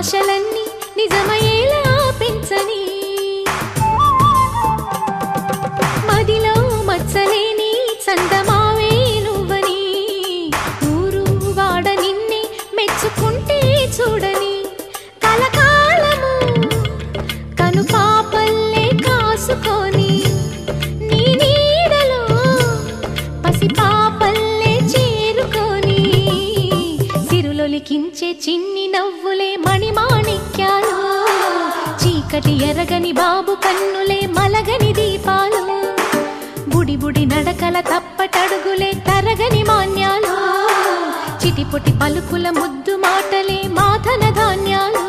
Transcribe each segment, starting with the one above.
ఆశలన్నీ నిజమయ్యేలా పెంచని మదిలో మచ్చలేని చందమావే నువ్వని ఊరు వాడ నిన్నే మెచ్చుకుంటే చూడని కలకాలము కను పాపల్లే కాసుకొని నీ నీడలో పసి పాపల్లే చేరుకొని సిరులొలికించే చిన్ని నవ్వులే మణిమాణిక్యాలు చీకటి ఎరగని బాబు కన్నులే మలగని దీపాలు బుడి బుడి నడకల తప్పటడుగులే తరగని మాన్యాలు చిటిపొటి పలుకుల ముద్దు మాటలే మాధన ధాన్యాలు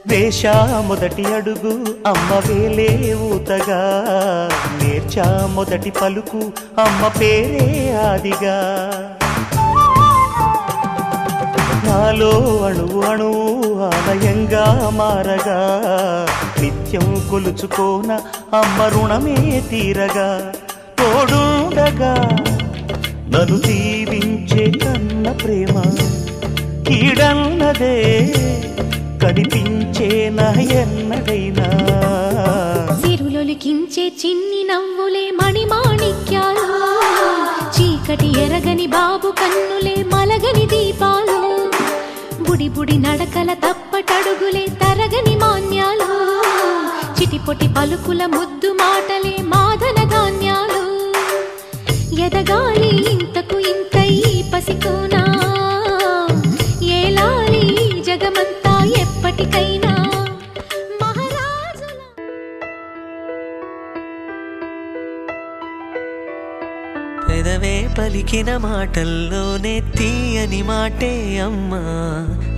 వేశా మొదటి అడుగు అమ్మ వేలే ఊతగా నేర్చా మొదటి పలుకు అమ్మ పేరే ఆదిగా నాలో అణువు అణువు ఆలయంగా మారగా నిత్యం కొలుచుకోన అమ్మ రుణమే తీరగా తోడుండగా నన్ను దీవించే కన్న ప్రేమ కీడన్నదే కనిపించే ఎన్నడైనా సిరులొలికించే చిన్ని నవ్వులే మణిమాణిక్యాలు చీకటి ఎరగని బాబు కన్నులే మలగని దీపాలు బుడి బుడి నడకల తప్పటడుగులే తరగని మాన్యాలు చిటిపొటి పలుకుల ముద్దు మాటలే మాధన ధాన్యాలు ఎదగాలి ఇంతకు ఇంత ఈ పసికోనా ఏలాలి జగమంతా ఎప్పటికైనా మహారాజుల పెదవే పలికిన మాటల్లోనే తీయని మాటే అమ్మా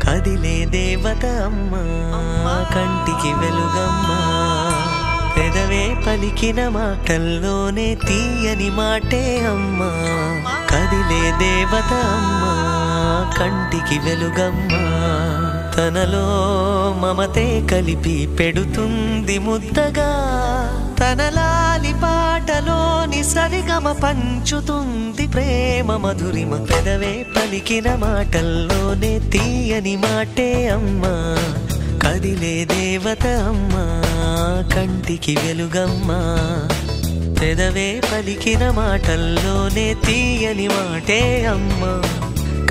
కదిలే దేవత అమ్మా కంటికి వెలుగమ్మా పెదవే పలికిన మాటల్లోనే తీయని మాటే అమ్మా కదిలే దేవత అమ్మా కంటికి వెలుగమ్మా తనలో మమతే కలిపి పెడుతుంది ముద్దగా తనలాలి పాటలోని సరిగమ పంచుతుంది ప్రేమ మధురిమ పెదవే పలికిన మాటల్లోనే తీయని మాటే అమ్మా కదిలే దేవత అమ్మా కంటికి వెలుగమ్మా పెదవే పలికిన మాటల్లోనే తీయని మాటే అమ్మా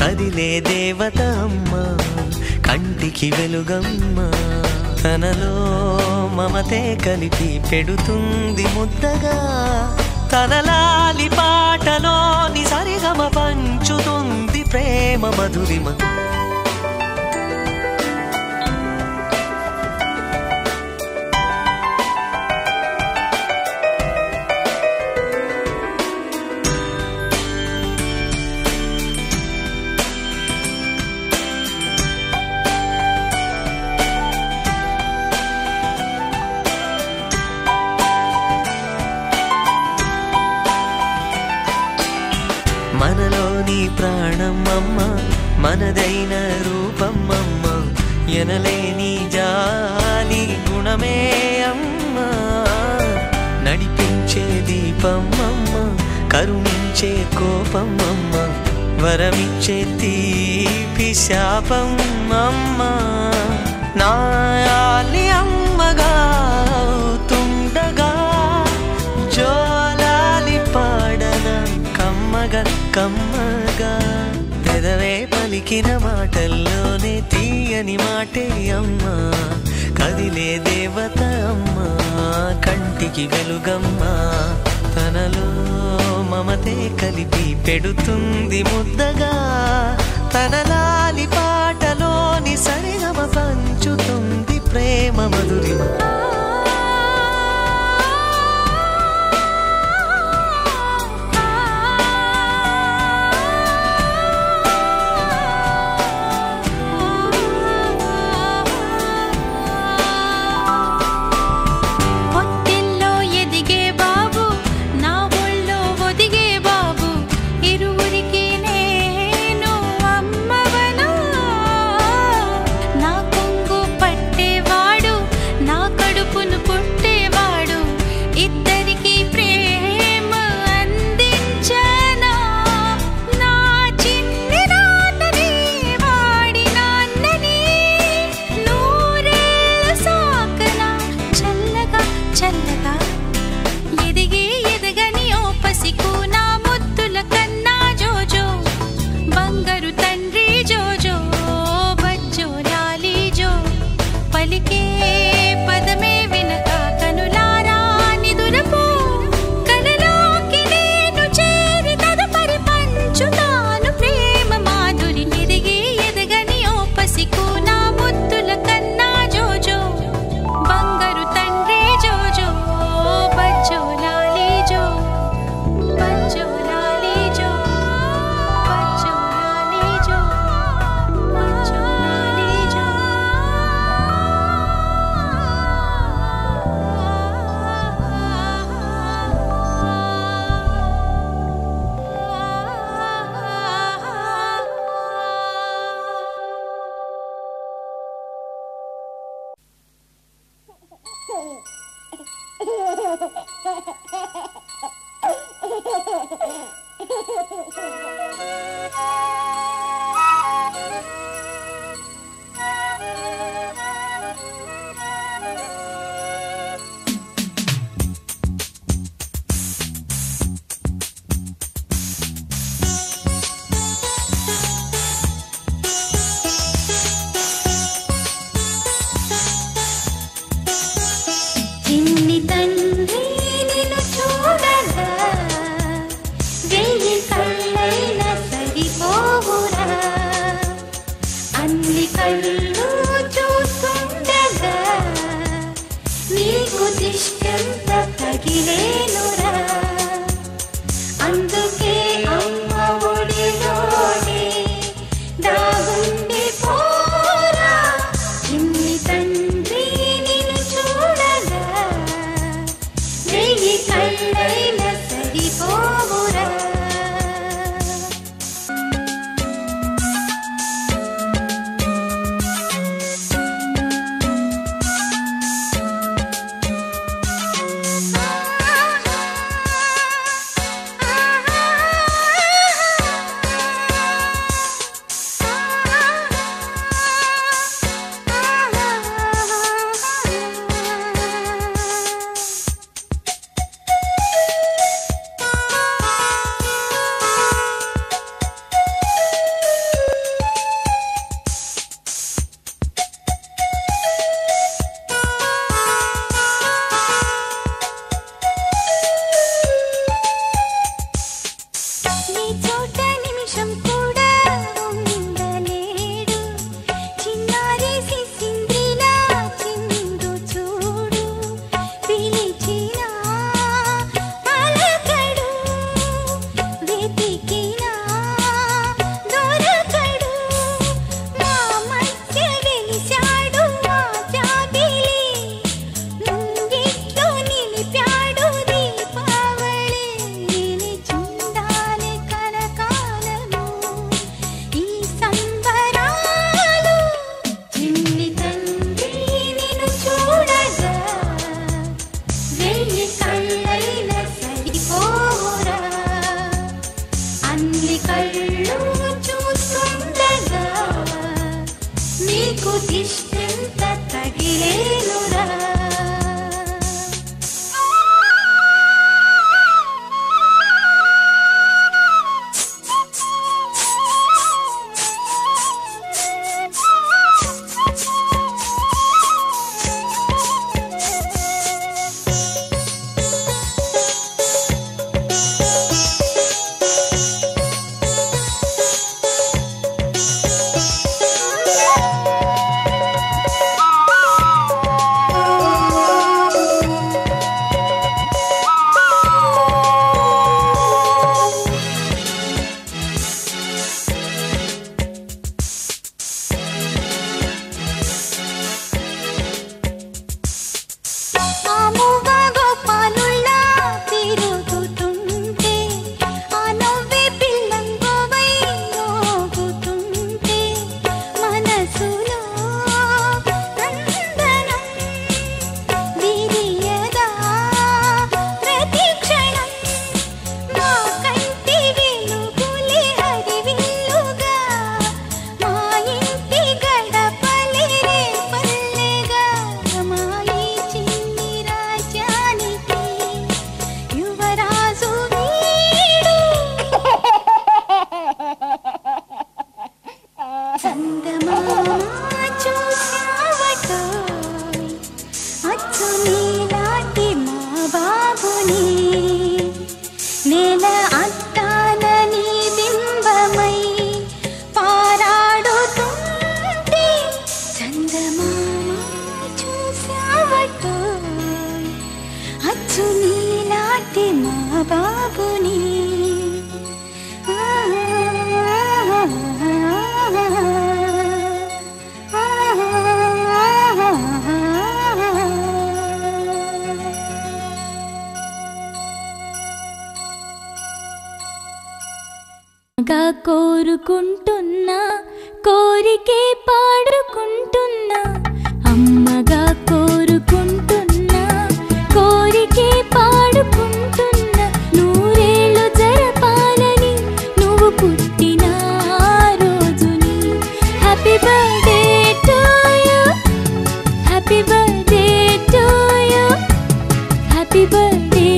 కదిలే దేవత అమ్మా కంటికి వెలుగమ్మా తనలో మమతే కలిపి పెడుతుంది ముద్దగా తనలాలి పాటలోని సరిగమ పంచుతుంది ప్రేమ మధురిమ మనలోని ప్రాణమమ్మ మనదైన రూపమమ్మ ఎనలేని జాలి గుణమే అమ్మ నడిపించే దీపమమ్మ కరుణించే కోపమమ్మ వరమిచ్చే తీపి శాపమమ్మ నాయాలి అమ్మగా తుండగా జోలాలి పాడన కమ్మగా కమ్మగా పెదవే పలికిన మాటల్లోనే తీయని మాటే అమ్మా కదిలే దేవత అమ్మా కంటికి వెలుగమ్మా తనలో మమతే కలిపి పెడుతుంది ముద్దగా తన లాలి పాటలోని సరిగమ పంచుతుంది ప్రేమ మధురిమ Oh అమ్మగా కోరుకుంటున్నా కోరికే పాడుకుంటున్నా అమ్మగా కోరుకుంటున్నా కోరికే పాడుకుంటున్నా నూరేళ్ళు జరపాలని నువ్వు పుట్టిన రోజుని happy birthday to you happy birthday to you happy birthday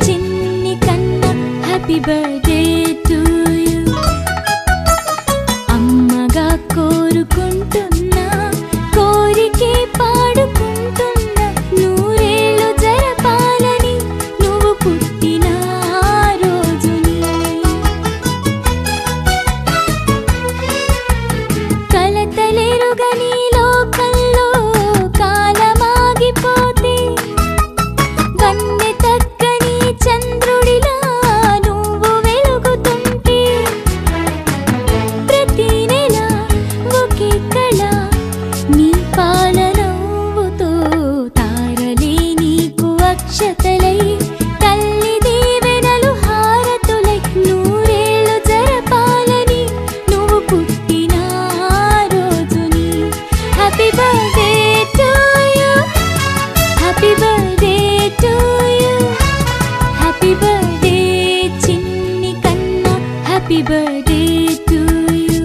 చిన్ని కన్నా హ్యాపీ బర్త్డే టు యు అమ్మగా కోరుకుంటున్నా కోరికే పాడుకుంటున్నా నూరేళ్ళు జరపాలని నువ్వు పుట్టిన రోజుని కలతలెరుగని లోకంలో కాలమాగిపోతే వన్నె తగ్గని చంద్రుడిలా నువ్వు వెలుగుతుంటే ప్రతి నెల ఒకే కళ నీ పాలనవ్వుతో తారలే నీకు అక్షతలై తల్లి దీవెనలు హారతులై నూరేళ్ళు జరపాలని నువ్వు పుట్టిన రోజుని happy birthday to you happy birthday to you happy birthday చిన్ని కన్నా హ్యాపీ బర్త్డే టు యు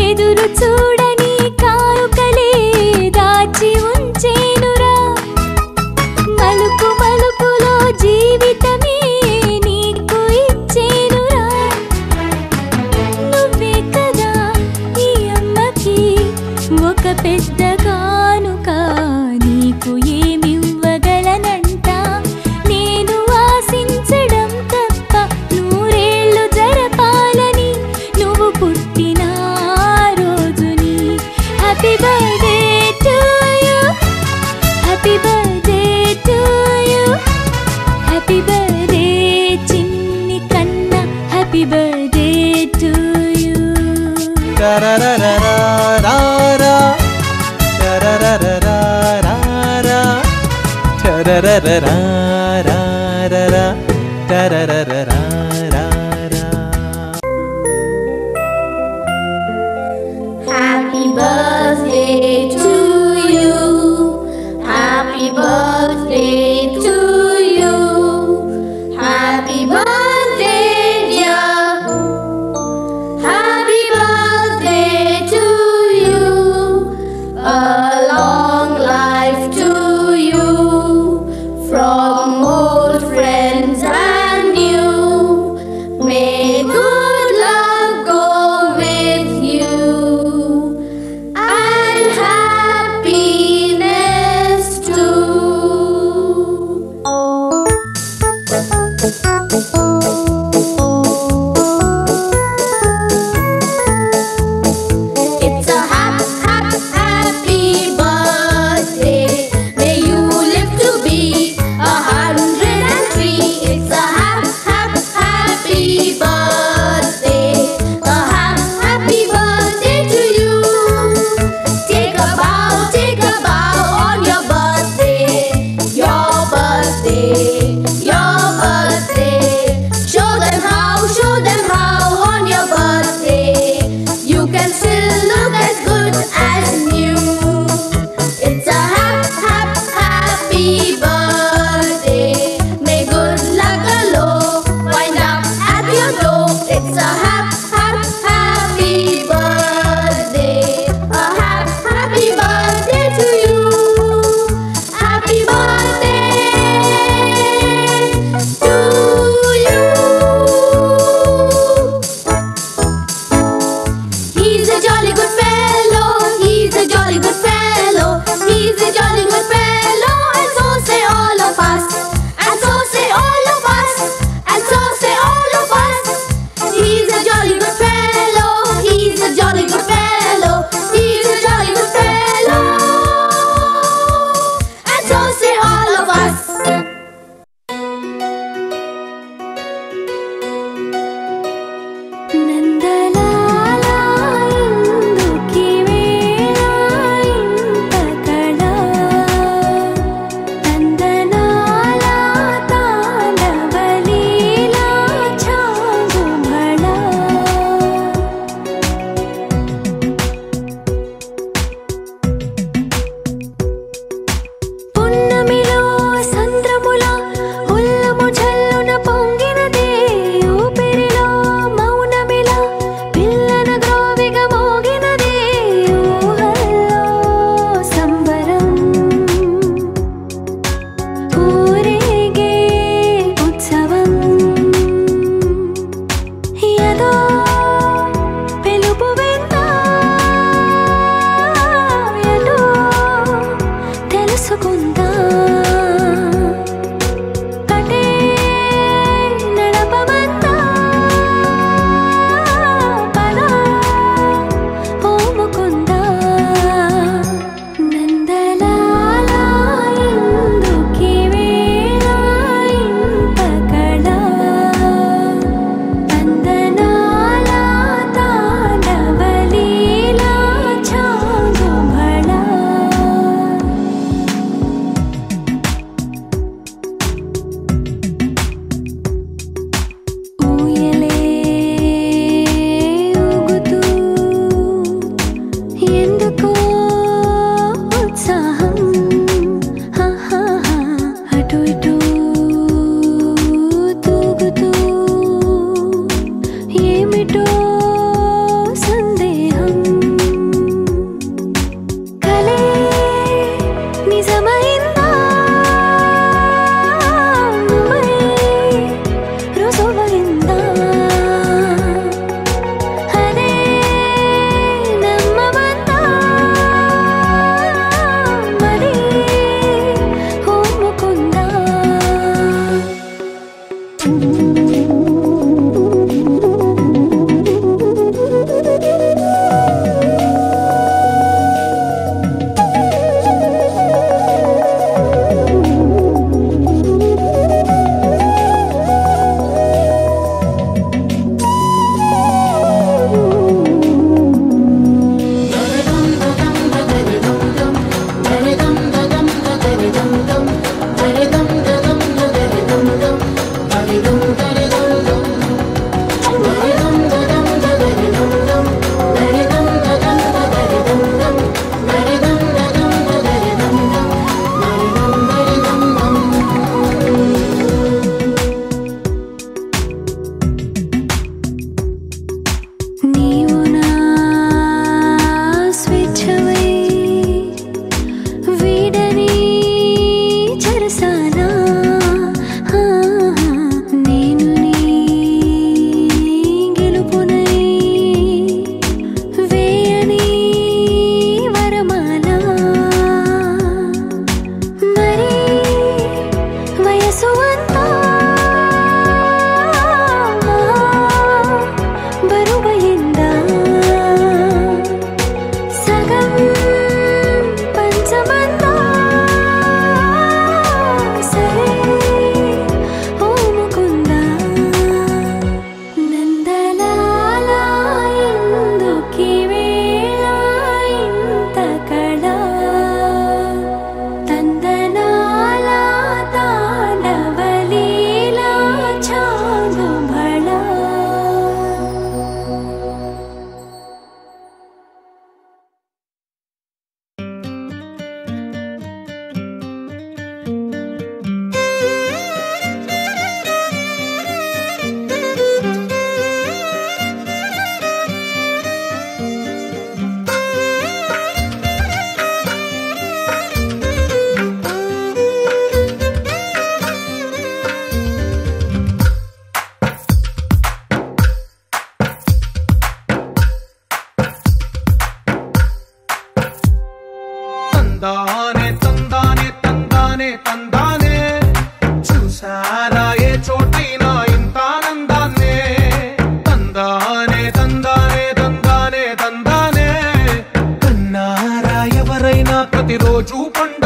ఎదురు చూడని కానుకలే దాచి ఉంచేనురా మలుపు మలుపులో జీవితమే నీకు ఇచ్చేనురా నువ్వే కదా ఈ అమ్మకి ఒక పెద్ద కానుక నీకు ఏమివ్వగలనంట నేను ఆశించడం తప్ప నూరేళ్ళు జరపాలని నువ్వు పుట్టిన రోజుని happy birthday to you happy birthday to you happy birthday చిన్ని కన్నా happy birthday to you Happy birthday to you. Happy birthday to you. Happy birthday, dear. Happy birthday to you. A long life to you. From old friends and new.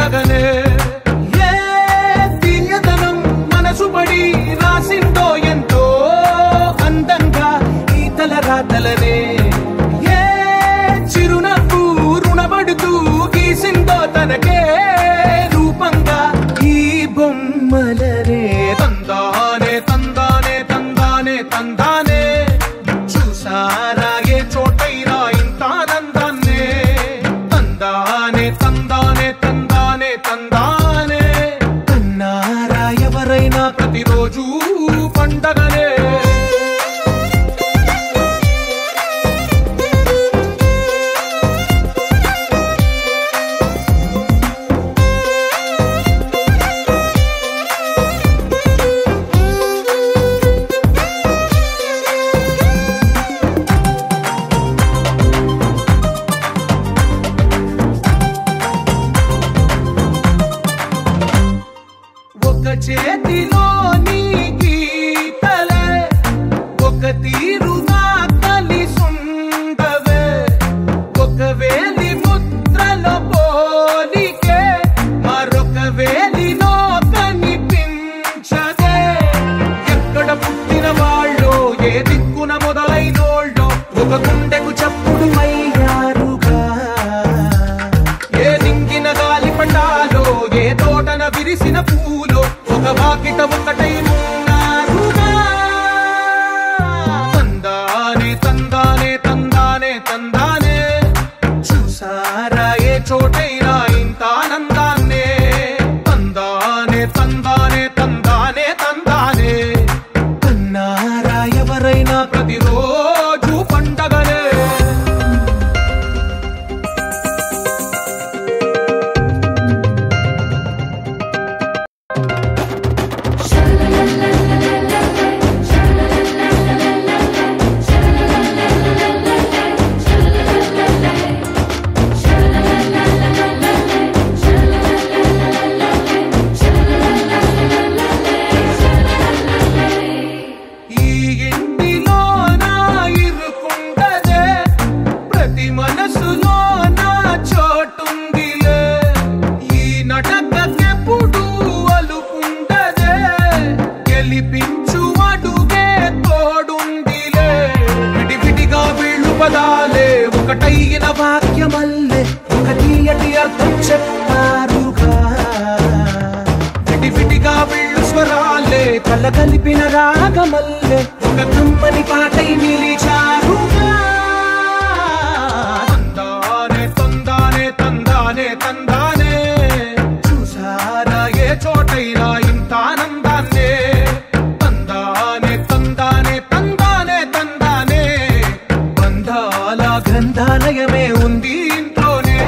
ఉండగనే ఏ తీయదనం మనసుబడి రాసిందో ఎంతో అందంగా ఈ తల రాతలనే ఏ చిరునవ్వు రుణపడుతూ గీసిందో తనకే రూపంగా ఈ బొమ్మలనే తందానే తందానే తందానే తందానే చూసారా ఏ చోటైనా ఇంత ఆనందాన్నే తందానే తందానే తందానే తందానే అన్నారా ఎవరైనా ప్రతిరోజు పండగనే చేతిలోని గీతలే ఒక తీరుగా కలిసుండవే ఒక వేలి ముద్రలో పోలికే మరొక వేలిలో కనిపించదే ఎక్కడ పుట్టిన వాళ్ళో ఏ దిక్కున మొదలైనోళ్ళో ఒక గుండెకు చప్పుడు అయ్యారుగా ఏ దింగిన గాలి పటాలో ఏ తోటన విరిసిన పూలో ఒక వాకిట ఒకటై ఉన్నారుగా తందానే తందానే తందానే తందానే చూసారా ఏ చోటైనా ఇంత ఆనందాన్నే తందానే తందానే తందానే తందానే అన్నారా ఎవరైనా ప్రతిరోజు పండగనే ఒకటైన వాక్యమల్లే ఒక తీయటి అర్థం చెప్పారుగా విడివిడిగా వీళ్ళు స్వరాలే కళ్ళ కలిపిన రాగమల్లే ఒక కమ్మని పాటై నిలిచారుగా తందానే తందానే తందానే తందానే చూసారా ఏ చోటైనా ఇంత ఆనందాన్నే తందానే తందానే తందానే తందానే బంధాల గ్రంథాలయమే ఉంది ఇంట్లోనే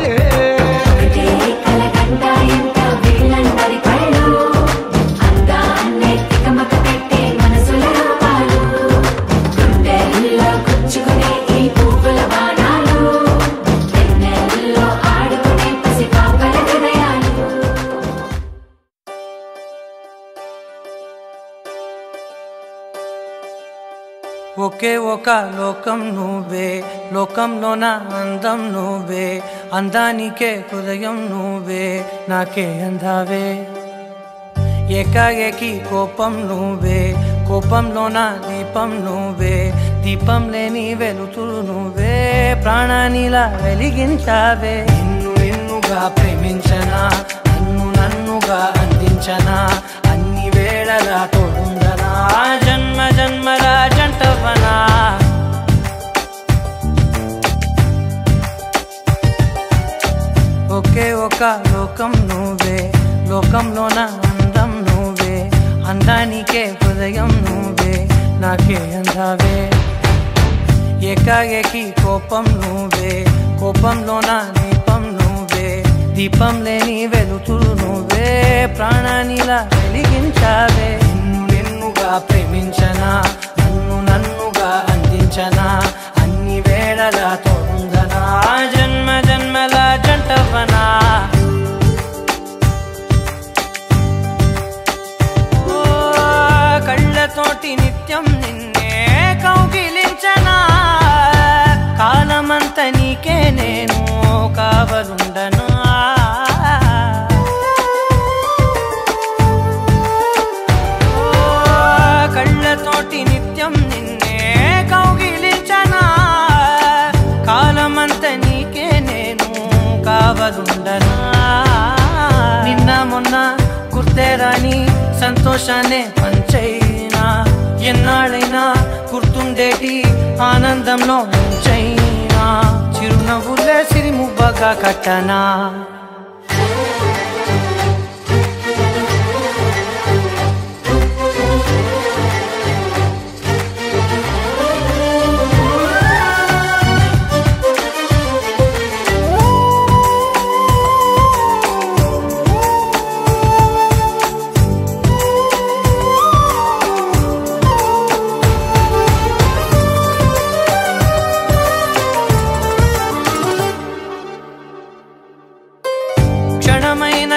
ఒకే ఒక లోకం నువ్వే లోకంలోన అందం నువ్వే అందానికే హృదయం నువ్వే నాకే అందావే ఏకాఏకి కోపం నువ్వే కోపంలోన దీపం నువ్వే దీపం లేని వెలుతురు నువ్వే ప్రాణానిలా వెలిగించావే నిన్నుగా ప్రేమించనా నన్నుగా అందించనా అన్ని వేళలా తోడుందనా జన్మ జన్మల జంటవనా ఒకే ఒక లోకం నువ్వే లోకంలోన అందం నువ్వే అందానికే హృదయం నువ్వే నాకే అందావే ఏకాఏకి కోపం నువ్వే కోపంలోన దీపం నువ్వే దీపం లేని వెలుతురు నువ్వే ప్రాణానిలా వెలిగించావే నిన్నుగా ప్రేమించనా నన్నుగా అందించనా అన్ని వేళలా తోడుందనా జన్మ జన్మల జంటవనా కళ్ళతోటి నిత్యం నిన్నే కౌగిలించనా కాలమంత నీకే నేను కావలుండనా సంతోషాన్నే పంచైనా ఎన్నాళ్ళైనా గుర్తుండేటి ఆనందంలో ముంచైనా చిరునవ్వులే సిరిముబ్బగా కట్టనా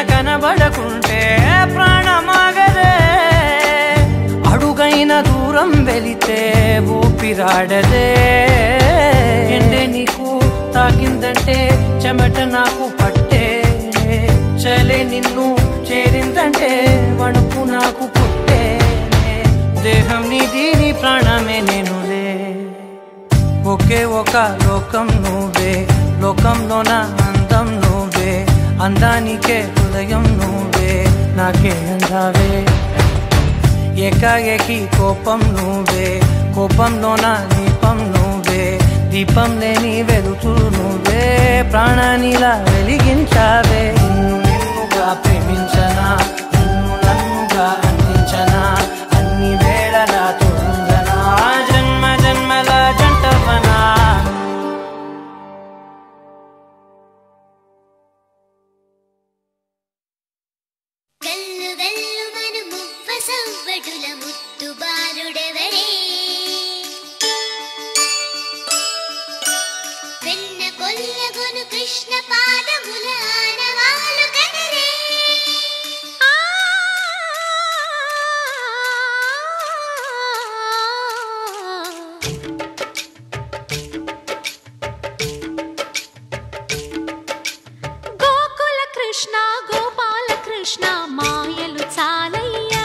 కనబడకుంటే ప్రాణమాగదే అడుగైన దూరం వెళితే ఊపిరాడదే ఎండే నీకు తాకిందంటే చెమట నాకు పట్టే చలే నిన్ను చేరిందంటే వణుకు నాకు పుట్టే దేహం నీది నీ ప్రాణమే నేనులే ఒకే ఒక లోకం నువ్వే లోకంలోన అందం నువ్వే అందానికే హృదయం నువ్వే నాకే అందావే ఏకాఏకి కోపం నువ్వే కోపంలోన దీపం నువ్వే దీపం లేని వెలుతురు నువ్వే ప్రాణానిలా వెలిగించావే నిన్నుగా ప్రేమించనా నిన్ను నన్నుగా అందించనా అన్ని వేళలా తోడుందనా జన్మ జన్మల జంటవనా సవ్వడుల ముత్తు బాలుడెవరే వెన్న కొల్లగొను కృష్ణ పాదముల ఆనవాలు కనరే గోకుల కృష్ణ గోపాల కృష్ణ మాయలు చాలయ్యా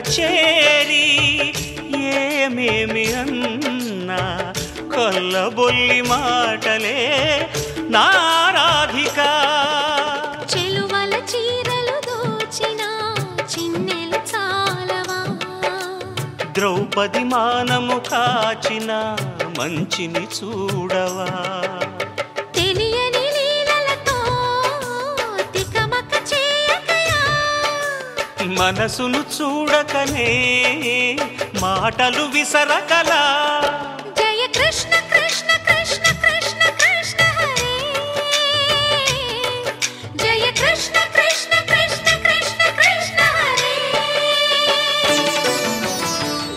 చేరి ఏమేమి అన్నా కొల్లబొల్లి మాటలే నారాధిక చెలువల చీరలు దోచిన చిన్నెలు చాలవా ద్రౌపది మానము కాచిన మంచిని చూడవా తెలియని లీలలతో తికమక చేయకయా మనసును చూడకనే మాటలు విసరకలా జయ కృష్ణ కృష్ణ కృష్ణ కృష్ణ కృష్ణ హరే జయ కృష్ణ కృష్ణ కృష్ణ కృష్ణ కృష్ణ హరే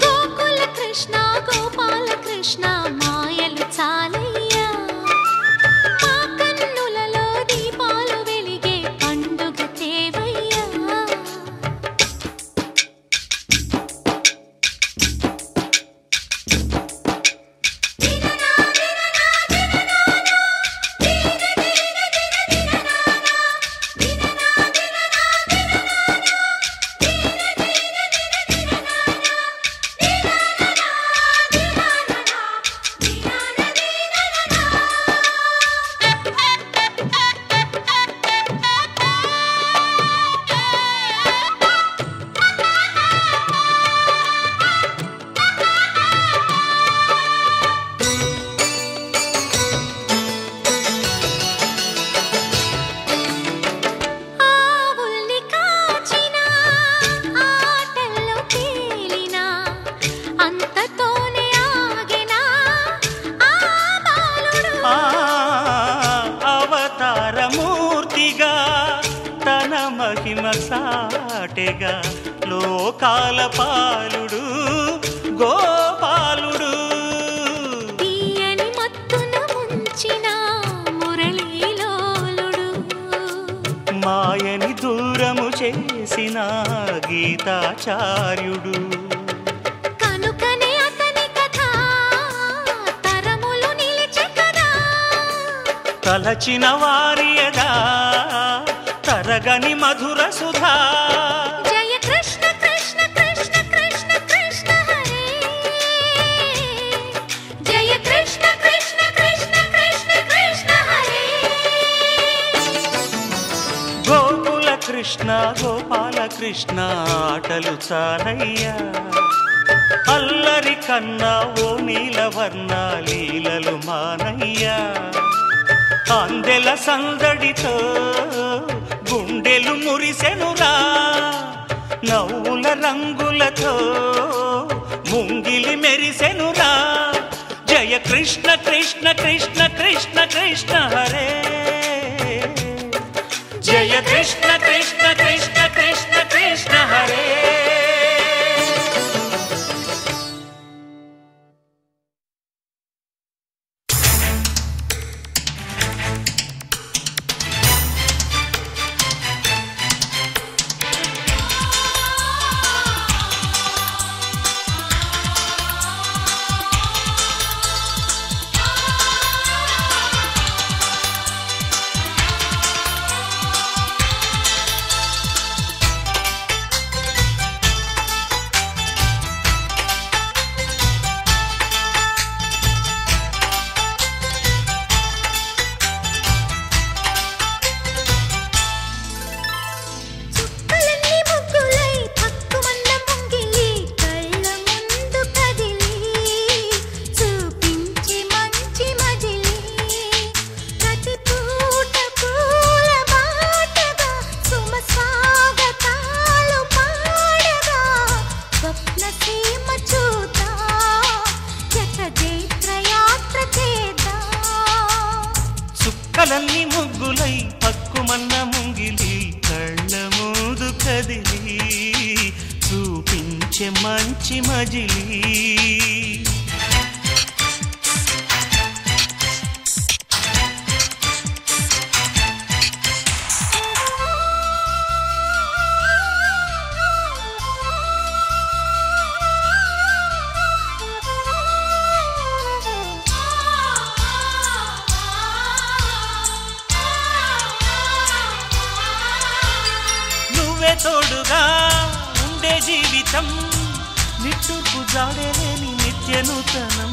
గోకుల కృష్ణ గోపాల కృష్ణ మాయలు చాలయ్యా మా కన్నులలో దీపాలు వెలిగే పండుగ తేవయ్యా దిన మహిమ సాటెగా లోకాల పాలుడు గోపాలుడు. తీయని మత్తున ముంచిన మురళీలోలుడు, మాయని దూరము చేసిన గీతాచార్యుడు. కనుకనే అతని కథ తరములు నిలిచె కదా, తలచిన వారియదా తరగని మధుర సుధా. జయ కృష్ణ కృష్ణ కృష్ణ కృష్ణ కృష్ణ హరే, జయ కృష్ణ కృష్ణ కృష్ణ కృష్ణ కృష్ణ హరే. గోకుల కృష్ణ గోపాల కృష్ణ ఆటలు చాలయ్యా, అల్లరి కన్నా ఓ నీలవర్ణ లీలలు మానయ్యా. అందెల సందడితో గుండెలు మురిసెనురా, నవ్వుల రంగులతో ముంగిలి మెరిసెనురా. జయ కృష్ణ కృష్ణ కృష్ణ కృష్ణ కృష్ణ హరే, జయ కృష్ణ కృష్ణ కృష్ణ కృష్ణ కృష్ణ హరే. కలల్ని ముగ్గులై పక్కుమన్న ముంగిలి కళ్ళ మూదు కదిలి చూపించే మంచి మజిలీ. తోడుగా ఉండే జీవితం నిట్టూర్పు జాడలేని నిత్య నూతనం.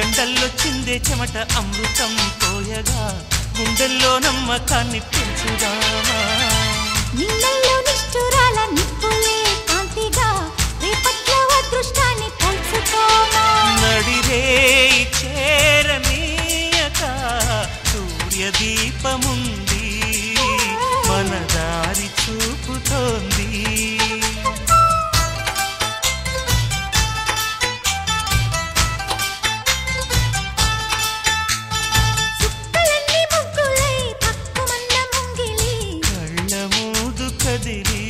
ఎండల్లో చిందే చెమట అమృతం పోయగా గుండెల్లో నమ్మకాన్ని పెంచుదామా. నీళ్ళల్లో నిష్ఠురాల నిప్పులే కాంతిగా రేపట్లో అదృష్టాన్ని పంచుకోమా. నడిరే చేరనీయక సూర్యదీపముంది మన దారి చూపుతోంది. కళ్ళ మూదు కదిలి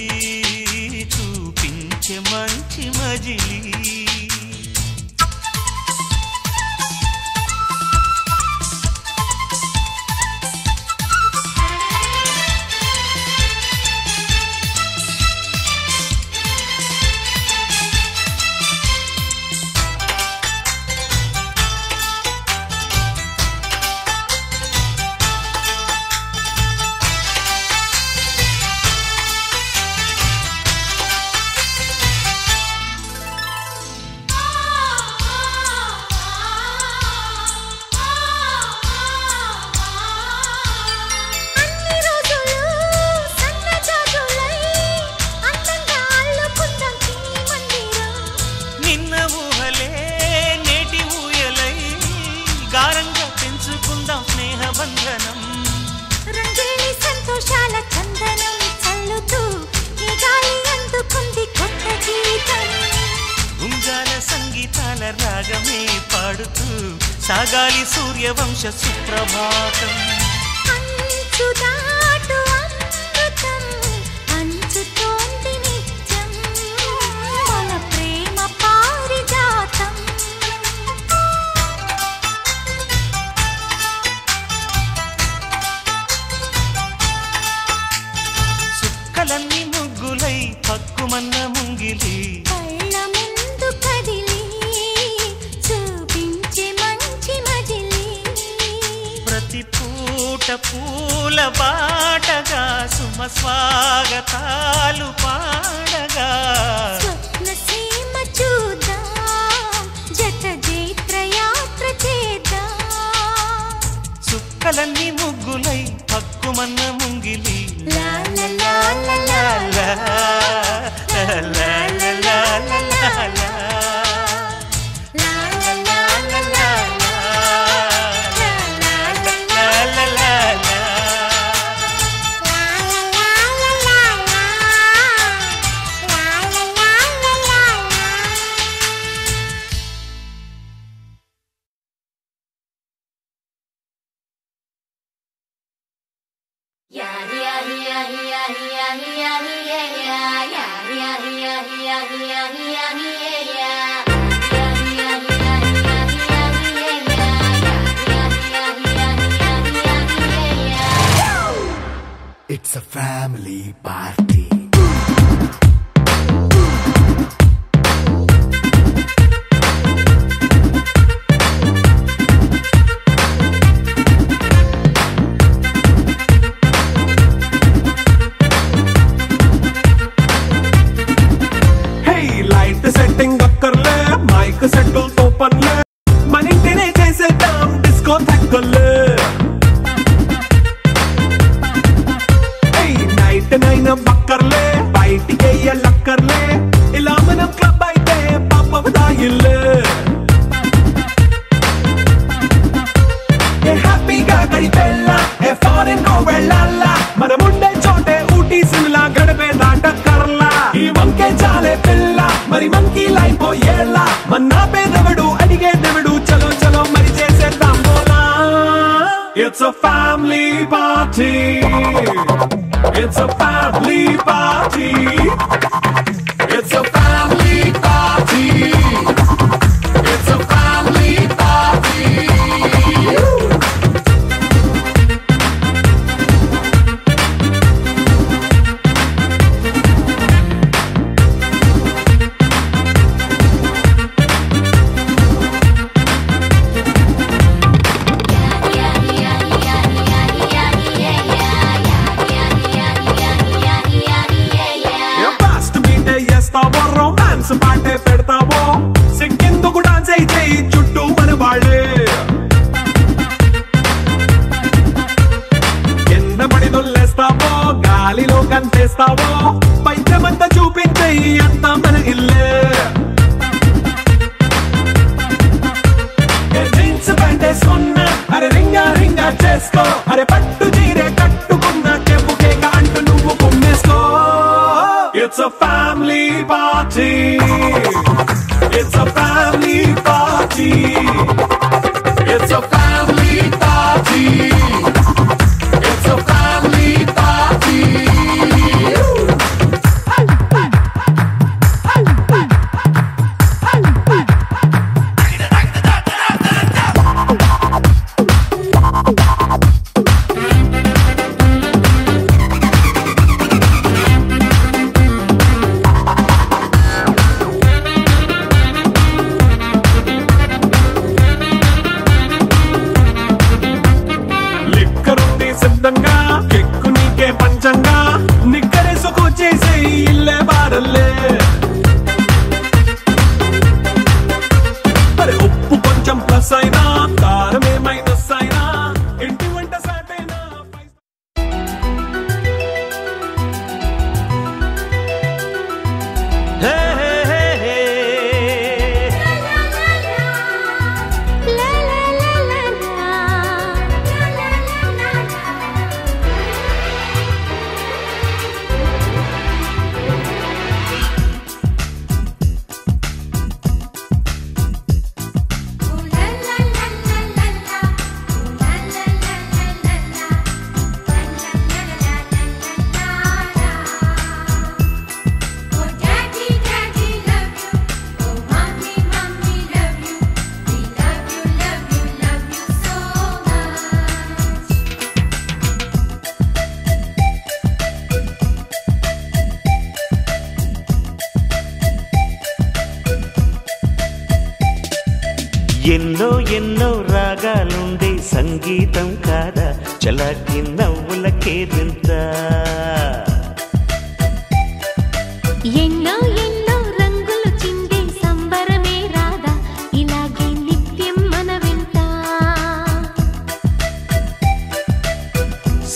చూపించే మంచి మజిలీ. సంగీతాల రాగమే పాడుతూ సాగాలి సూర్యవంశ సుప్రభాతం. అంచుదాటు అమృతం అంచుతోంది నిత్యం మన ప్రేమ పారిజాతం. చుక్కలన్నీ ముగ్గులై పక్కుమన్న ముంగిలి కళ్ళ ముందు కదిలి చూపించే మంచి మజిలి. ప్రతి పూట పూల బాటగా సుమ స్వాగతాలు పాడగా స్వప్న సీమ చూద్దాం జత జైత్రయాత్ర చేద్దాం. చుక్కలన్నీ ముగ్గులై పక్కుమన్న ముంగిలి లా లా లా లా లా లా లా లా లా లా లా లా. లా లా లా లా లా It's a family party. Hey, light setting అక్కర్లే మైక్ సెట్టులతో పనులే మన ఇంటినే చేసేద్దాం డిస్కో థక్కర్లే. నైనా బక్కర్లే బయటికి లక్కర్లే ఇలా మనం క్లబ్ అయితే పాపదాయిల్లే. హ్యాపీగా గడిపెళ్ళ ఏ ఫారెన్ కో వెళ్ళాల మనముండే చోటే ఊటీ సిమ్లా గడిపే దాటక్కర్లా. ఈ వంకే చాలే పిల్ల మరి మంకీ లైఫ్ ఏళ్ళ మన్నా పేదవడు అడిగే దేవుడు చలో చలో మరి చేసేద్దాం బోలా. It's a family party. It's a family party. It's a family party. It's a family party. Romance పాటే పెడతావో సిగ్గెందుకు డాన్స్ అయితే చుట్టూ మన వాళ్ళే. కింద పడి దొల్లేస్తావో గాలిలో కంటేస్తావో పైద్యమంతా చూపించే అంతా మన ఇల్లే. జీన్స్ ప్యాంటేసుకున్నా అరే రింగా రింగా చేసుకో అరే పట్టు చీరే కట్టుకున్న కెప్పు కేక అంటూ నువ్వు కుమ్మేసుకో. It's a family party. It's a family party. It's a family party. It's a family party. కెక్కు నీకే పంచంగా నిక్కరేసుకు చేసే ఇల్లే బారల్లే. మరి ఉప్పు కొంచెం ప్లస్ అయినా కారమే మైనస్ అయినా ఇంటి వంట సాటైనా. ఎన్నో ఎన్నో రాగాలుండే సంగీతం కాదా చలాకి నవ్వులకేదింత ఎన్నో ఎన్నో రంగులు చిందే సంబరమే రాదా ఇలాగే నిత్యం మన వెంట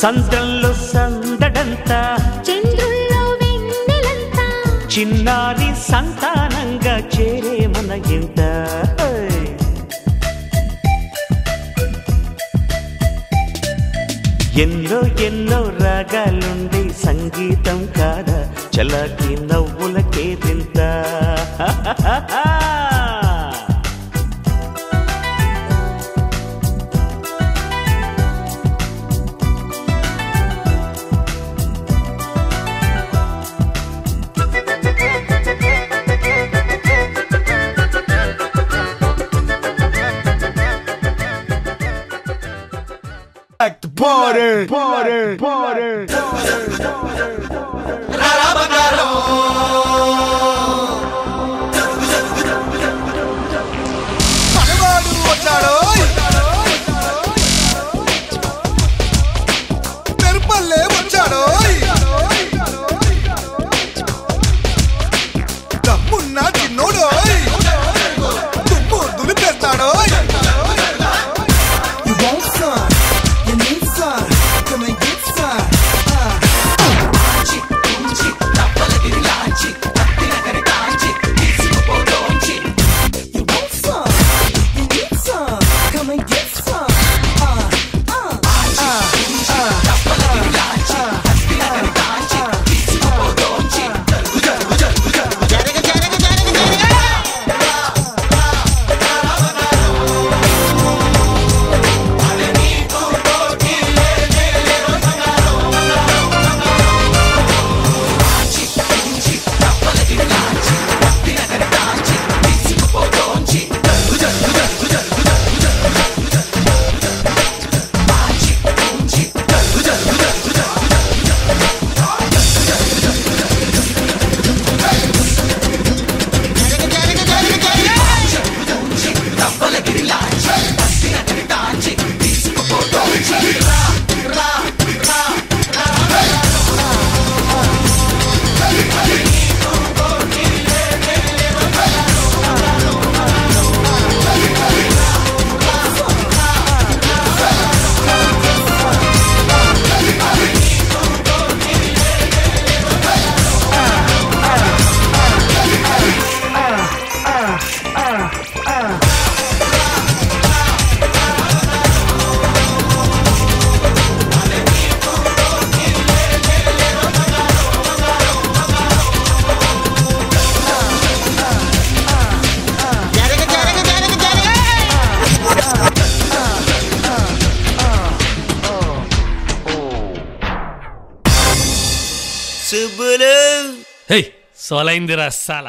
సంద్రంలో సందడంతా చంద్రుల్లో వెన్నెలంతా చిన్నారి సంతానంగా చేరే మన ఇంట ఎన్నో ఎన్నో రాగాలుండే సంగీతం కాదా చలాకి నవ్వులకేదింత Party, party, party. Rara Bangaro. Manavadu vachado. Perpalle vachado. Dammunna chinnodu. Tummu dulipestado. You want some? You need some, come and get some. You want some, you need some, come and get some. హే సోలైంది రసాల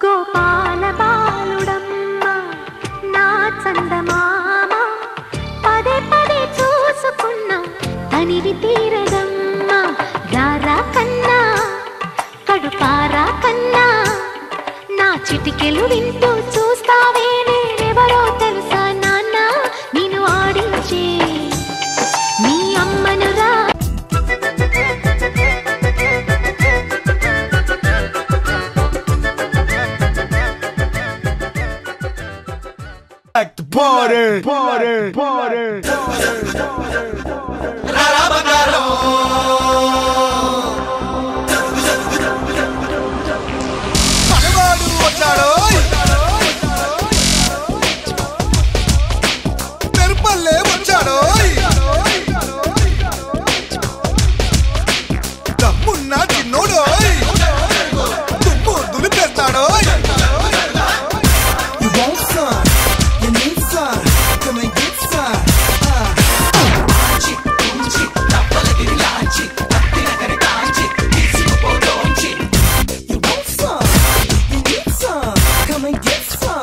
గోపాల బాలుడమ్మ నా చందమామ పదే పదే చూసుకున్నా తనివి తీరదమ్మ రారా కన్నా కడుపారా కన్నా నా చిటికెలు వింటూ చూస్తావే నేనెవరో తెలుసా నాన్న నేను ఆడించే నీ అమ్మను రా Party, party, party. Rara Bangaro. Manavadu vachado. Perpalle vachado. Dammunna chinnodu. Tummu dulipestado. You want some? You need some, come and get some. You want some, you need some, come and get some.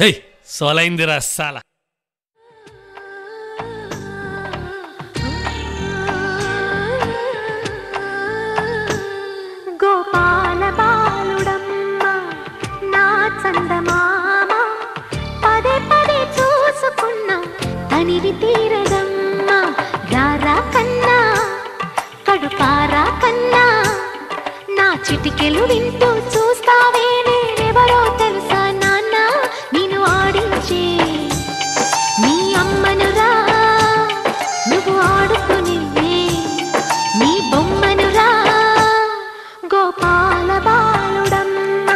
హే సోలైందిరా సాల. గోపాల బాలుడమ్మ నా చందమామ పదే పదే చూసుకున్నా తనివి తీరదమ్మ. రారా కన్నా కడుపారా కన్నా నా చిటికెలు వింటూ చూస్తావే నేనెవరో తెలుసా నాన్న. నేను ఆడించే నీ అమ్మనురా నువ్వు ఆడుకునే నీ బొమ్మనురా. గోపాల బాలుడమ్మ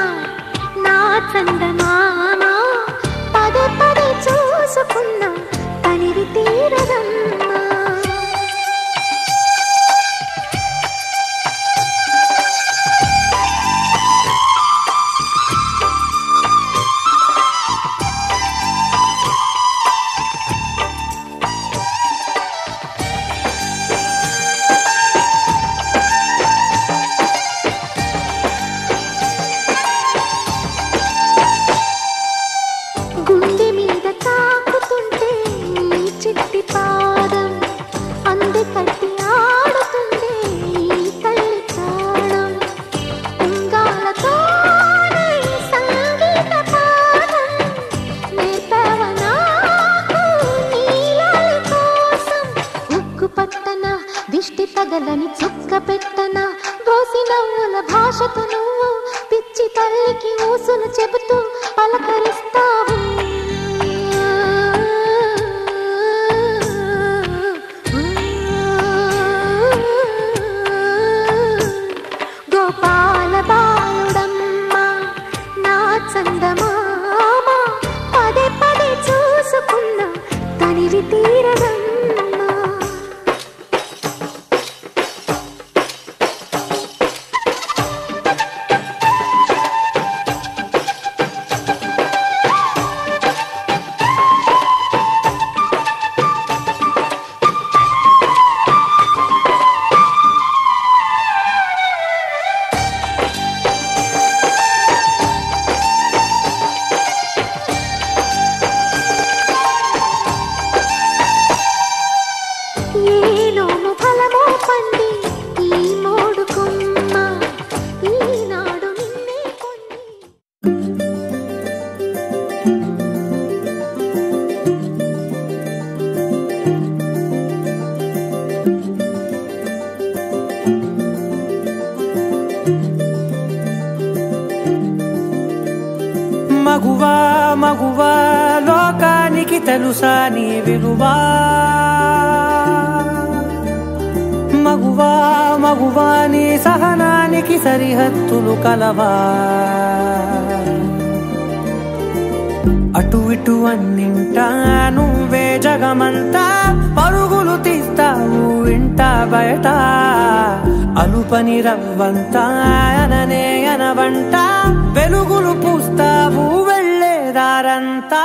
నా చందమామ పదే పదే చూసుకున్నా తనివి తీరదమ్మ. గుండె మీద తాకుతుంటే నీ చిట్టి పాదం అంది కట్టి ఆడుతుండే ఈ తల్లి ప్రాణం. ఉంగాలతోనే సంగీత పాఠం నేర్పావ నాకు నీలాలి కోసం. ఉక్కు పట్టన దిష్టి తగలని చుక్క పెట్టన దోసి నవ్వుల భాషతో నువ్వు పిచ్చి తల్లికి ఊసులు చెబుతూ పలకరిస్తావు. గోపాల బాలుడమ్మ నా చందమామ పదే పదే చూసుకున్నా తనివి తీరదమ్మ. ఏలోను ఫలమో పండి ఈ మోడు కొమ్మ ఈనాడు నిన్నే కొన్ని. మగువా మగువా లోకానికి తెలుసా నీ విలువా. మగువా మగువా నీ సహనానికి సరిహద్దులు కలవా. అటు ఇటు అన్నింటా నువ్వే జగమంతా పరుగులు తీస్తావు ఇంట బయట. అలుపని రవ్వంతా అననే అనవంట వెలుగులు పూస్తావు వెళ్ళేదారంతా.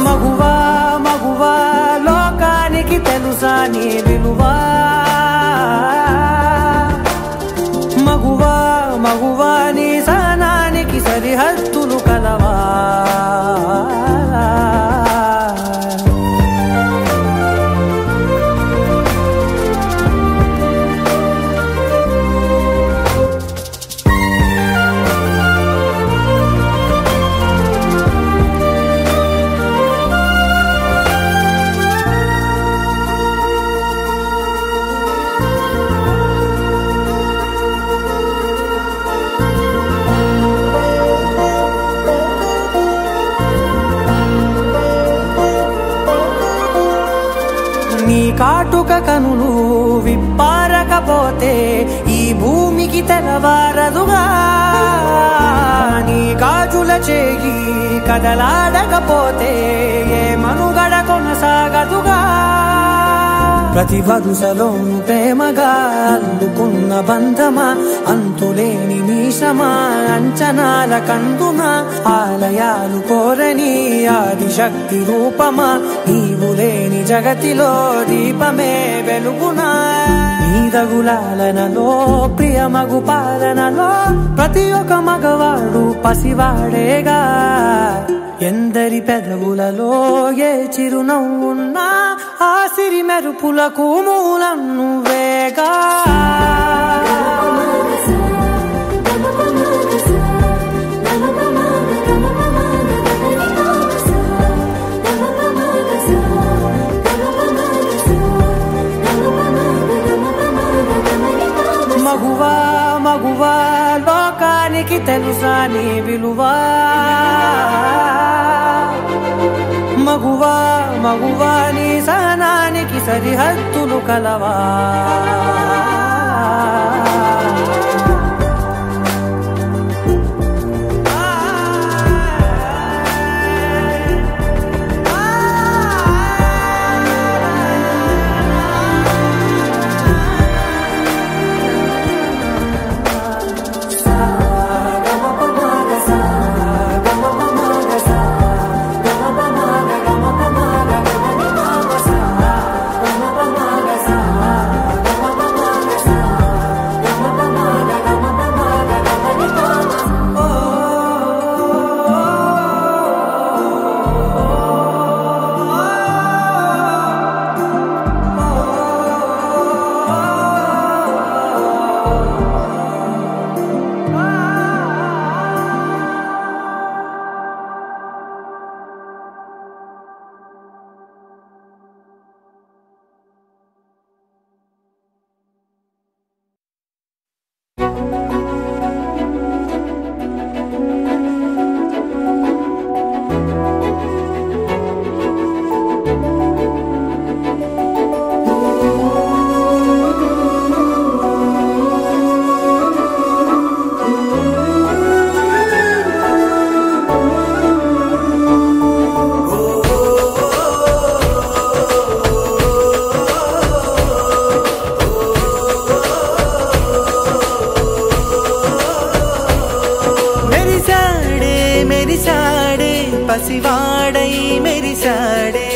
మగువా మగువా లోకానికి తెలుసా నీ విలువా. మగువా మగువా నీ సహనానికి సరిహద్దులు కలవా. నీ కాటుక కనులు విప్పారకపోతే ఈ భూమికి తెలవారదుగా. నీ గాజుల చేయి కదలాడకపోతే ఏ మనుగడ కొనసాగదుగా. ప్రతి వరుసలోను ప్రేమగా అందుకున్న బంధమా అంతులేని నీశమా అంచనాల కందున ఆలయాలు కోరని ఆదిశక్తి రూపమా నీవు లేని జగతిలో దీపమే వెలుగునా నీదగులాలనలో ప్రియమగు పాలనలో ప్రతి ఒక్క మగవాడు పసివాడేగా ఎందరి పెదవులలో ఏ చిరునవ్వున్నా ఆ సిరి మెరుపులకు మూలం నువ్వేగా మగువా మగువా లోకానికి తెలుసా నీ విలువా మగువా మగువా నీ సహనానికి సరిహద్దులు కలవా పసివాడై మెరిసాడే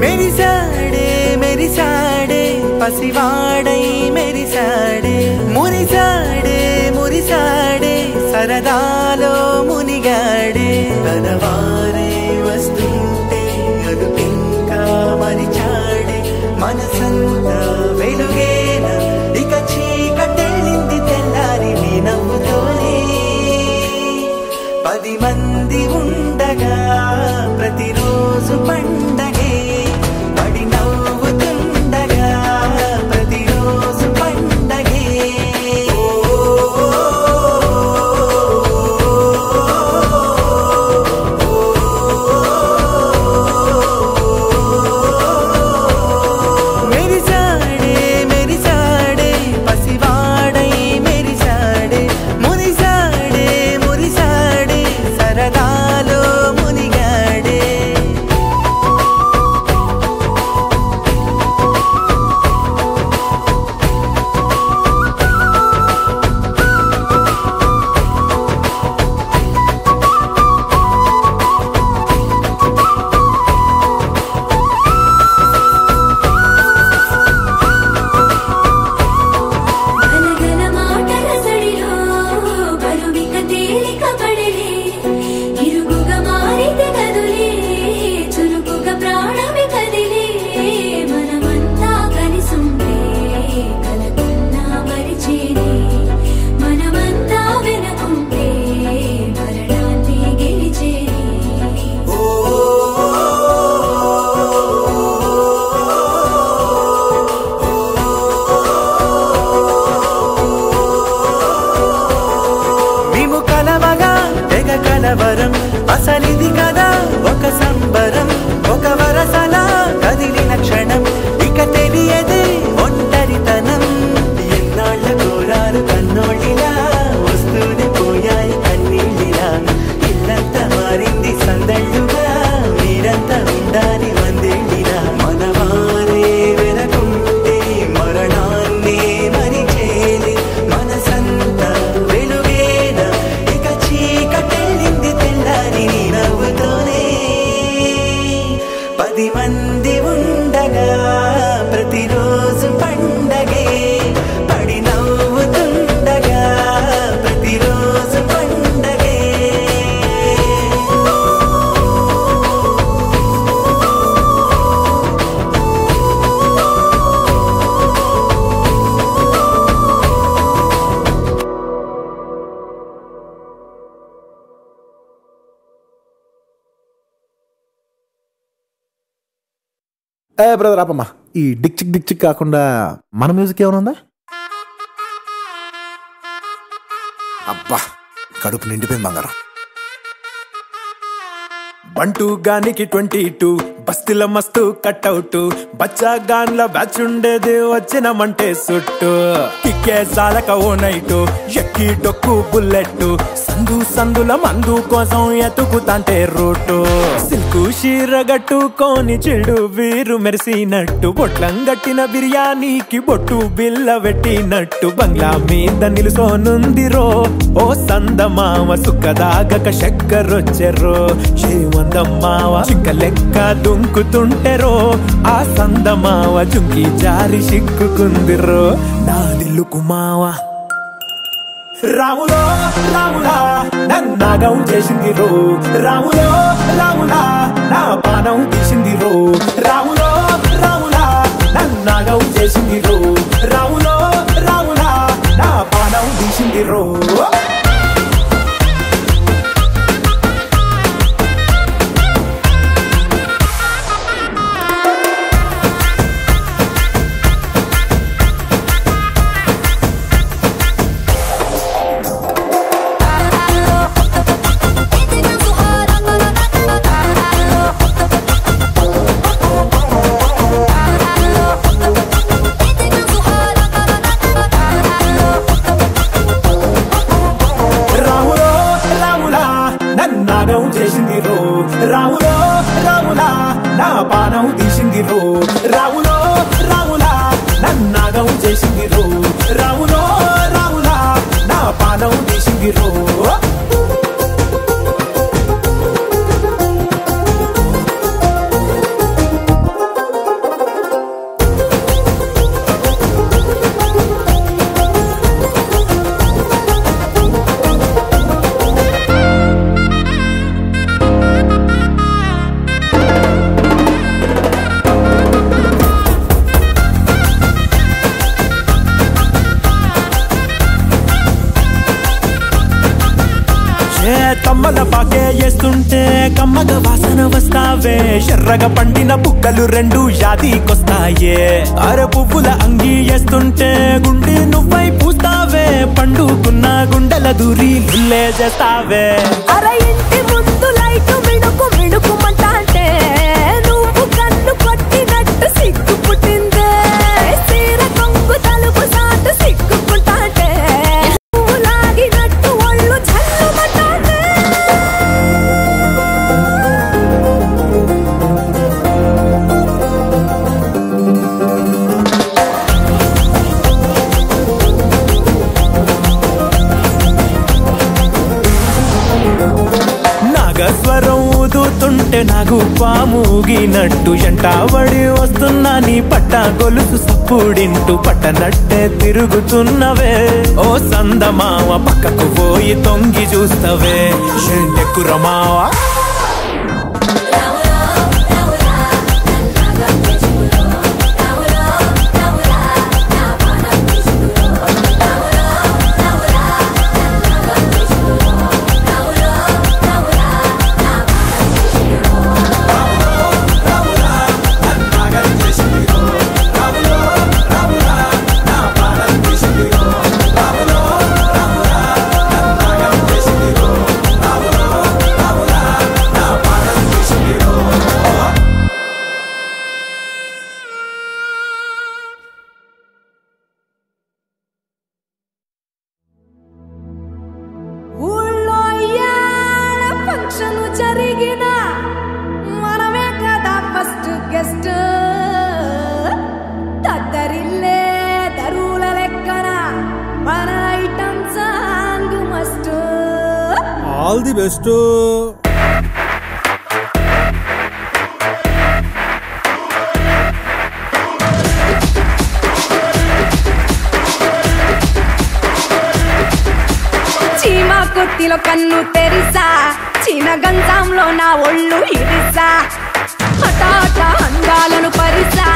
మెరిసాడే మెరిసాడే పసివాడై మెరిసాడే మురిసాడే మురిసాడే సరదాలో మునిగాడే తనవారే వస్తుంటే అదుపింకా మరిచాడే మనసంతా వెలుగేన ఇక చీకటెళ్ళింది తెల్లారి నీ నవ్వుతోనే 10 మంది ఉండగా ప్రతిరోజు పండగే పడి నవ్వుతుండగా ప్రతిరోజు పండగే మెరిసాడే మెరిసాడే పసివాడై మెరిసాడే మురిసాడే మురిసాడే సరదాలో మునిగాడే గలగల మాటల సడిలో బరువిక తేలిక పడలే ఇరుగుగా మారితే కదులే చురుకుగా ప్రాణమి కదిలే మనమంతా కలిసుంటే కలకున్నా మరిచేనే మనమంతా వెనకుంటే మరణాన్ని గెలిచేనే మేము కలవగా తెగ కలవరం అసలిది కదా ఒక సంబరం ఒక వరసలా కదిలిన క్షణం ఇక తెలియదే ఒంటరితనం ఎన్నాళ్ళ కోరారు కన్నోళ్ళిలా వస్తూనే పోయాయి కన్నీళ్ళిలా ఇల్లంతా మారింది సందళ్ళుగా బ్రదర్ ఆపమ్మా. ఈ డిక్చిక్ డిక్చిక్ కాకుండా మన మ్యూజిక్ ఏమైనా ఉందా? అబ్బా కడుపు నిండిపోయింది బంగారం. బంటూ గానికి 22 బస్తిల మస్తు కట్అవుట్ బచ్చా గాన్ల బ్యాచ్ ఉండేది వచ్చినమంటే సుట్టు కిక్కే సాలక ఓ నైటు ఎక్కి డొక్కు బుల్లెట్ సందు సందుల మందు కోసం ఎతుకుతాంటే రూటు సిల్కు షీరగట్టుకోని చెడు వీరు మెరిసినట్టు బొట్లం గట్టిన బిర్యానీకి బొట్టు బిల్ల పెట్టినట్టు బంగ్లా మీద నిలుసోనుందిరో ఓ సందమావ సుక్కదాగక చక్కరొచ్చెరో చేమందమ్మావ చిక్క లెక్క దుంకుతుంటెరో ఆ సందమావ జుంకి జారి సిక్కుకుందిరో నా దిల్లుకు మావ. రాములో రాములా నన్నాగం చేసింది రో రాములో రాములా నా పానం తీసింది రో రాములో రాములా నన్నాగం చేసింది రో రాములో రాములా నా పానం తీసింది రో. రాములో రాములా నా పానం తీసింది రో రాములో రాములా నన్నాగం చేసింది రో రాములో రాములా నా పానం తీసింది రో. తమ్మల పాకే వేస్తుంటే కమ్మగ వాసన వస్తావే ఎర్రగా పండిన బుక్కలు 2 యాదికొస్తాయే అర పువ్వుల అంగి వేస్తుంటే గుండి నువ్వై పూస్తావే పండుకున్న గుండెల దూరి లుల్లే చేస్తావే. అర ఇంటి ముందు లైట్ మిడుకు మిడుకుమంటే నువ్వు కన్ను కొట్టినట్టు సిగ్గు పుట్టిందే సీర కొంగు తలుపు సాటు సిగ్గుకుంటాంటే నువ్వు లాగినట్టు ఒళ్ళు చల్లుమంటాంటే. నాగస్వరం ఊదుతుంటే నాకు పాముగినట్టు ఎంటావడి వస్తున్నా నీ పట్ట గొలుసు సప్పుడింటూ పట్టనట్టే తిరుగుతున్నవే ఓ సందమావ పక్కకు పోయి తొంగి చూస్తవే ఎక్కురమావా. All the best. చీమా కొట్టిలో కన్ను తెరిసా చీన గంధంలో నా ఒళ్ళు ఇరిసా హఠాట అందాలను పరిసా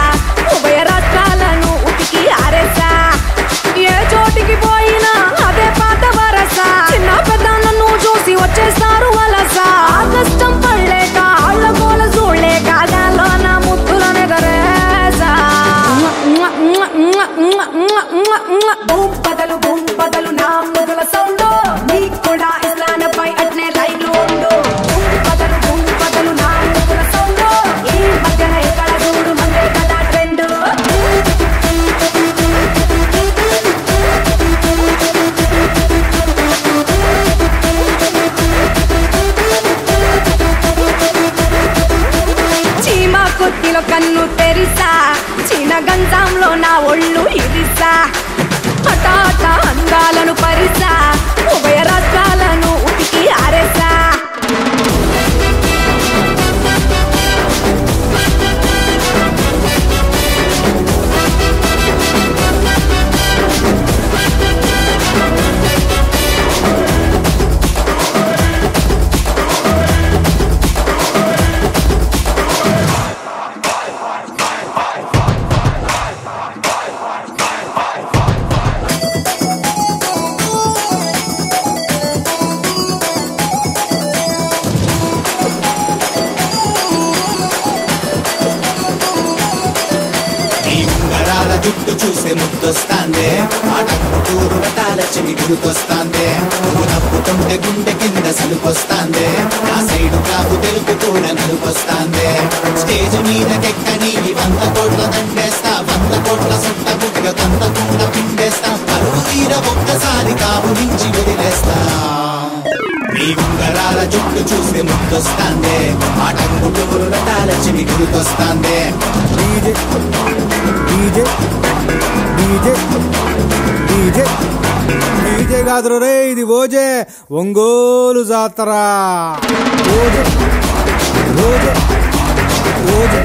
ఉభయ రాష్ట్రాలను ఉతికి ఆరేసా ఏ చోటికి పోయినా అదే పాత వరస చిన్న పెద్దలను చూసి వచ్చేస్తారు వలస కష్టం పడలేక ఆళ్ళ గోల చూడలేక గాల్లో నా ముద్దుల నెగరే ముద్దొస్తాందే ఆటంకుటూరు రటాల చెవి గురుకొస్తాందే నువ్వు నవ్వుతుంటే గుండె కింద సలుకొస్తాందే నా సైడు కాపు తెలుపు కూడా నలుకొస్తాందే స్టేజ్ మీదకెక్కని 100 కోట్ల దండేస్తా 100 కోట్ల సొట్ట బుగ్గ కంత కూడా పిండేస్తా పరువు తీర ఒక్కసారి కాపు నుంచి వదిలేస్తా నీ ఉంగరాల జుట్టు చూస్తే ముద్దొస్తాందే ఆటంకుటూరు రటాల చెవి గురుకొస్తాందే DJ DJ DJ DJ DJ కాదురు రే ఇది ఓజే ఒంగోలు జాతర ఓజే ఓజే ఓజే